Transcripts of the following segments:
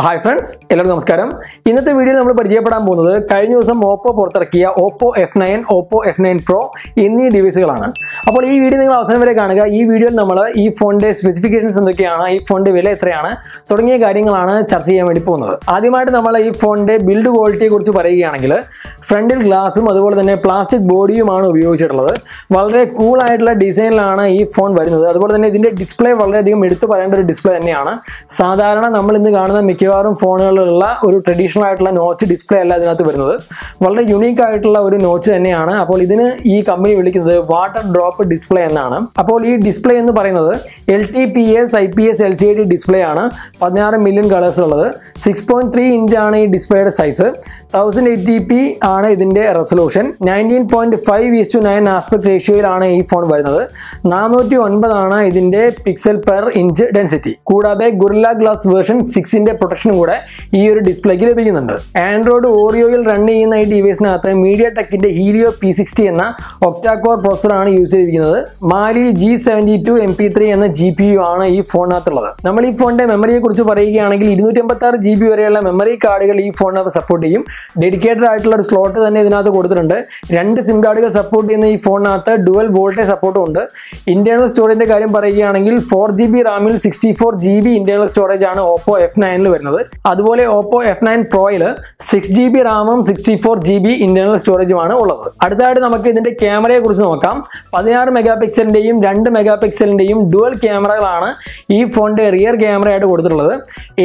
Hi friends, എല്ലാവർക്കും നമസ്കാരം. ഇന്നത്തെ വീഡിയോയിൽ നമ്മൾ പരിചയപ്പെടാൻ പോകുന്നത് കഴിഞ്ഞ ദിവസം OPPO പുറത്തിറക്കിയ OPPO F9, OPPO F9 Pro എന്നീ ഡിവൈസുകളാണ്. അപ്പോൾ ഈ വീഡിയോ നിങ്ങൾ അവസാനം വരെ കാണുക. ഈ വീഡിയോയിൽ നമ്മൾ ഈ ഫോണിന്റെ സ്പെസിഫിക്കേഷൻസ് എന്തൊക്കെയാണ്, ഈ ഫോണിന്റെ വില എത്രയാണ് തുടങ്ങിയ കാര്യങ്ങളാണ് ചർച്ച ചെയ്യാൻ വേണ്ടി പോകുന്നത്. ആദ്യമായിട്ട് നമ്മൾ ഈ ഫോണിന്റെ ബിൽഡ് ക്വാളിറ്റിയെ കുറിച്ച് പറയുകയാണെങ്കിൽ ഫ്രണ്ടിൽ ഗ്ലാസും അതുപോലെ തന്നെ പ്ലാസ്റ്റിക് ബോഡിയുമാണ് ഉപയോഗിച്ചിട്ടുള്ളത്. വളരെ കൂൾ ആയിട്ടുള്ള ഡിസൈനിലാണ് ഈ ഫോൺ വരുന്നത്. അതുപോലെ തന്നെ ഇതിന്റെ ഡിസ്പ്ലേ വളരെയധികം എടുത്തു പറയേണ്ട ഒരു ഡിസ്പ്ലേ തന്നെയാണ്. സാധാരണ നമ്മൾ ഇന്ന് കാണുന്ന മിക്കവാറും ഫോണുകളിലുള്ള ഒരു ട്രഡീഷണൽ ആയിട്ടുള്ള നോച്ച് ഡിസ്പ്ലേ അല്ല ഇതിനകത്ത് വരുന്നത്. വളരെ യുണീക്ക് ആയിട്ടുള്ള ഒരു നോച്ച് തന്നെയാണ്. അപ്പോൾ ഇതിന് ഈ കമ്പനി വിളിക്കുന്നത് വാട്ടർ ഡ്രോപ്പ് ഡിസ്പ്ലേ എന്നാണ്. അപ്പോൾ ഈ ഡിസ്പ്ലേ എന്ന് പറയുന്നത് LTPS IPS LCD ഡിസ്പ്ലേ ആണ്. 16 മില്യൺ കളേഴ്സ് ഉള്ളത്. 6.3 ഇഞ്ച് ആണ് ഈ ഡിസ്പ്ലേയുടെ സൈസ്. 1080p ആണ് ഇതിന്റെ റെസൊല്യൂഷൻ. 19.5:9 ആസ്പെക്ട് റേഷ്യോയിലാണ് ഈ ഫോൺ വരുന്നത്. 409 ആണ് ഇതിന്റെ പിക്സൽ പെർ ഇഞ്ച് ഡെൻസിറ്റി. കൂടാതെ ഗൊറില്ല ഗ്ലാസ് വേർഷൻ 6ന്റെ പ്രൊട്ടക്ഷനും കൂടെ ഈ ഒരു ഡിസ്പ്ലേക്ക് ലഭിക്കുന്നുണ്ട്. ആൻഡ്രോയിഡ് ഓറിയോയിൽ റൺ ചെയ്യുന്ന ഈ ഡിവൈസിനകത്ത് മീഡിയ ടെക്കിന്റെ ഹീലിയോ P60 എന്ന ഒക്ടാകോർ പ്രോസറാണ് യൂസ് ചെയ്തിരിക്കുന്നത്. മാലി G72 MP3 എന്ന GPU ആണ് ഈ ഫോണിനകത്തുള്ളത്. നമ്മൾ ഈ ഫോണിന്റെ മെമ്മറിയെ കുറിച്ച് പറയുകയാണെങ്കിൽ 256 GB വരെയുള്ള മെമ്മറി കാർഡുകൾ ഈ ഫോണിനകത്ത് സപ്പോർട്ട് ചെയ്യും. ഡെഡിക്കേറ്റഡ് ആയിട്ടുള്ള ഒരു സ്ലോട്ട് തന്നെ ഇതിനകത്ത് കൊടുത്തിട്ടുണ്ട്. 2 സിം കാർഡുകൾ സപ്പോർട്ട് ചെയ്യുന്ന ഈ ഫോണിനകത്ത് ഡുവൽ വോൾട്ടേജ് സപ്പോർട്ടും ഉണ്ട്. ഇന്റേണൽ സ്റ്റോറേജിന്റെ കാര്യം പറയുകയാണെങ്കിൽ 4GB റാമിൽ 64GB ഇന്റേണൽ സ്റ്റോറേജ് ആണ് OPPO F9 വരുന്നത്. അതുപോലെ OPPO F9 Proയിൽ 6GB റാമും 64GB ഇന്റേണൽ സ്റ്റോറേജുമാണ് ഉള്ളത്. അടുത്തതായിട്ട് നമുക്ക് ഇതിന്റെ ക്യാമറയെ കുറിച്ച് നോക്കാം. 16 മെഗാപിക്സലിന്റെയും 2 മെഗാപിക്സലിന്റെയും ഡുവൽ ക്യാമറകളാണ് ഈ ഫോണിന്റെ റിയർ ക്യാമറയായിട്ട് കൊടുത്തിട്ടുള്ളത്.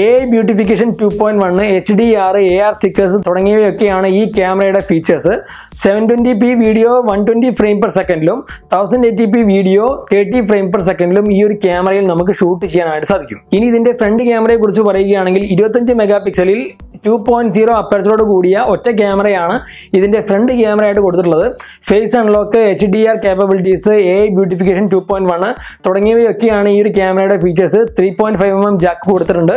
AI beautification 2.1, HDR, AR stickers തുടങ്ങിയവയൊക്കെയാണ് ഈ ക്യാമറയുടെ features. 720p video 120 frame per സെക്കൻഡിലും 1080p വീഡിയോ 30 ഫ്രെയിം പെർ സെക്കൻഡിലും ഈ ഒരു ക്യാമറയിൽ നമുക്ക് ഷൂട്ട് ചെയ്യാനായിട്ട് സാധിക്കും. ഇനി ഇതിന്റെ ഫ്രണ്ട് ക്യാമറയെ കുറിച്ച് പറയുകയാണെങ്കിൽ 25 മെഗാപിക്സലിൽ 2.0 അപ്പർച്ചറോട് കൂടിയ ഒറ്റ ക്യാമറയാണ് ഇതിന്റെ ഫ്രണ്ട് ക്യാമറയായിട്ട് കൊടുത്തിട്ടുള്ളത്. Face unlock, HDR capabilities, AI beautification 2.1 തുടങ്ങിയവയൊക്കെയാണ് ഈ ഒരു ക്യാമറയുടെ ഫീച്ചേഴ്സ്. 3.5mm ജാക്ക് കൊടുത്തിട്ടുണ്ട്.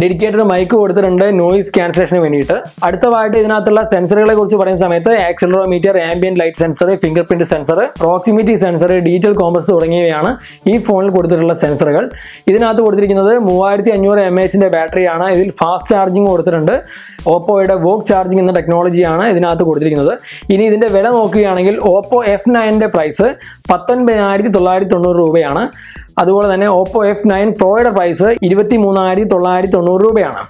ഡെഡിക്കേറ്റഡ് മൈക്ക് കൊടുത്തിട്ടുണ്ട് നോയിസ് ക്യാൻസലേഷന് വേണ്ടിയിട്ട്. അടുത്തതായിട്ട് ഇതിനകത്തുള്ള സെൻസറുകളെ കുറിച്ച് പറയുന്ന സമയത്ത് accelerometer, ambient light sensor, fingerprint sensor, proximity sensor, digital compass തുടങ്ങിയവയാണ് ഈ ഫോണിൽ കൊടുത്തിട്ടുള്ള സെൻസറുകൾ. ഇതിനകത്ത് കൊടുത്തിരിക്കുന്നത് 3500 mAh ബാറ്ററിയാണ്. ഇതിൽ ഫാസ്റ്റ് ചാർജിങ് കൊടുത്തിട്ടുണ്ട്. ഓപ്പോയുടെ വോക്ക് ചാർജിങ് എന്ന ടെക്നോളജിയാണ് ഇതിനകത്ത് കൊടുത്തിരിക്കുന്നത്. ഇനി ഇതിന്റെ വില നോക്കുകയാണെങ്കിൽ OPPO F9ന്റെ പ്രൈസ് 19,990 രൂപയാണ്. അതുപോലെ തന്നെ OPPO F9 Proയുടെ പ്രൈസ് 23,990 രൂപയാണ്.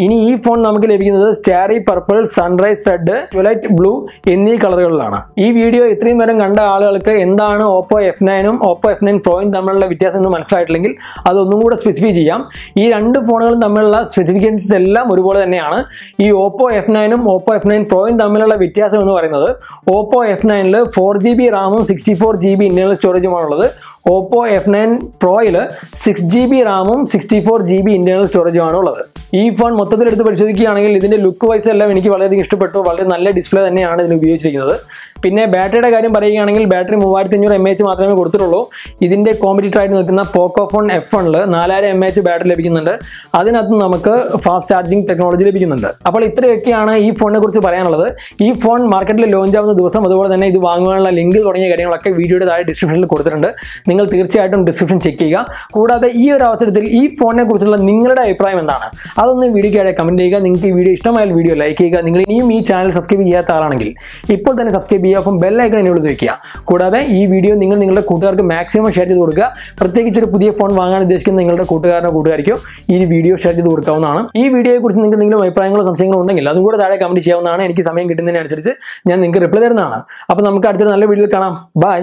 ഇനി ഈ ഫോൺ നമുക്ക് ലഭിക്കുന്നത് Starry purple, sunrise red, twilight blue എന്നീ കളറുകളിലാണ്. ഈ വീഡിയോ ഇത്രയും നേരം കണ്ട ആളുകൾക്ക് എന്താണ് OPPO F9ഉം OPPO F9 Proയും തമ്മിലുള്ള വ്യത്യാസം എന്ന് മനസ്സിലായിട്ടില്ലെങ്കിൽ അതൊന്നും കൂടെ സ്പെസിഫൈ ചെയ്യാം. ഈ രണ്ട് ഫോണുകളും തമ്മിലുള്ള സ്പെസിഫിക്കേഷൻസ് എല്ലാം ഒരുപോലെ തന്നെയാണ്. ഈ OPPO F9ഉം OPPO F9 Proയും തമ്മിലുള്ള വ്യത്യാസം എന്ന് പറയുന്നത് OPPO F9ൽ 4GB റാമും 64GB internal സ്റ്റോറേജുമാണുള്ളത്. OPPO F9 Proയിൽ 6GB റാമും 64GB ഇന്റേണൽ സ്റ്റോറേജുമാണ് ഉള്ളത്. ഈ ഫോൺ മൊത്തത്തിൽ എടുത്ത് പരിശോധിക്കുകയാണെങ്കിൽ ഇതിന്റെ ലുക്ക് വൈസ് എല്ലാം എനിക്ക് വളരെയധികം ഇഷ്ടപ്പെട്ടു. വളരെ നല്ല ഡിസ്പ്ലേ തന്നെയാണ് ഇതിന് ഉപയോഗിച്ചിരിക്കുന്നത്. പിന്നെ ബാറ്ററിയുടെ കാര്യം പറയുകയാണെങ്കിൽ ബാറ്ററി 3500 mAh മാത്രമേ കൊടുത്തിട്ടുള്ളൂ. ഇതിന്റെ കോമ്പറ്റീറ്റർ ആയിട്ട് നിൽക്കുന്ന പോക്കോ ഫോൺ F1ൽ 4000 mAh ബാറ്ററി ലഭിക്കുന്നുണ്ട്. അതിനകത്ത് നമുക്ക് ഫാസ്റ്റ് ചാർജിങ് ടെക്നോളജി ലഭിക്കുന്നുണ്ട്. അപ്പോൾ ഇത്രയൊക്കെയാണ് ഈ ഫോണിനെ കുറിച്ച് പറയാനുള്ളത്. ഈ ഫോൺ മാർക്കറ്റിൽ ലോഞ്ച് ആവുന്ന ദിവസം, അതുപോലെ തന്നെ ഇത് വാങ്ങുവാനുള്ള ലിങ്ക് തുടങ്ങിയ കാര്യങ്ങളൊക്കെ വീഡിയോയുടെ താഴെ ഡിസ്ക്രിപ്ഷനിൽ കൊടുത്തിട്ടുണ്ട്. നിങ്ങൾ തീർച്ചയായിട്ടും ഡിസ്ക്രിപ്ഷൻ ചെക്ക് ചെയ്യുക. കൂടാതെ ഈ ഒരു അവസരത്തിൽ ഈ ഫോണിനെ കുറിച്ചുള്ള നിങ്ങളുടെ അഭിപ്രായം എന്താണ് അതൊന്ന് വീഡിയോയ്ക്കായി കമന്റ് ചെയ്യുക. നിങ്ങൾക്ക് ഈ വീഡിയോ ഇഷ്ടമായാൽ വീഡിയോ ലൈക്ക് ചെയ്യുക. നിങ്ങൾ ഇനിയും ഈ ചാനൽ സബ്സ്ക്രൈബ് ചെയ്യാത്ത ആളാണെങ്കിൽ ഇപ്പോൾ തന്നെ സബ്സ്ക്രൈബ് ചെയ്യുക. അപ്പം ബെൽ ഐക്കൺ എന്നെ വിളിച്ച് വെക്കുക. കൂടാതെ ഈ വീഡിയോ നിങ്ങളുടെ കൂട്ടുകാർക്ക് മാക്സിമം ഷെയർ ചെയ്ത് കൊടുക്കുക. പ്രത്യേകിച്ച് ഒരു പുതിയ ഫോൺ വാങ്ങാൻ ഉദ്ദേശിക്കുന്ന നിങ്ങളുടെ കൂട്ടുകാരിക്കോ ഈ വീഡിയോ ഷെയർ ചെയ്ത് കൊടുക്കാവുന്നതാണ്. ഈ വീഡിയോയെ കുറിച്ച് നിങ്ങൾക്ക് എന്തെങ്കിലും അഭിപ്രായങ്ങളോ സംശയങ്ങളോ ഉണ്ടെങ്കിൽ അതും കൂടെ താഴെ കമന്റ് ചെയ്യാവുന്നതാണ്. എനിക്ക് സമയം കിട്ടുന്നതിനനുസരിച്ച് ഞാൻ നിങ്ങൾക്ക് റിപ്ലൈ തരുന്നതാണ്. അപ്പോൾ നമുക്ക് അടുത്തൊരു നല്ല വീഡിയോയിൽ കാണാം. ബൈ.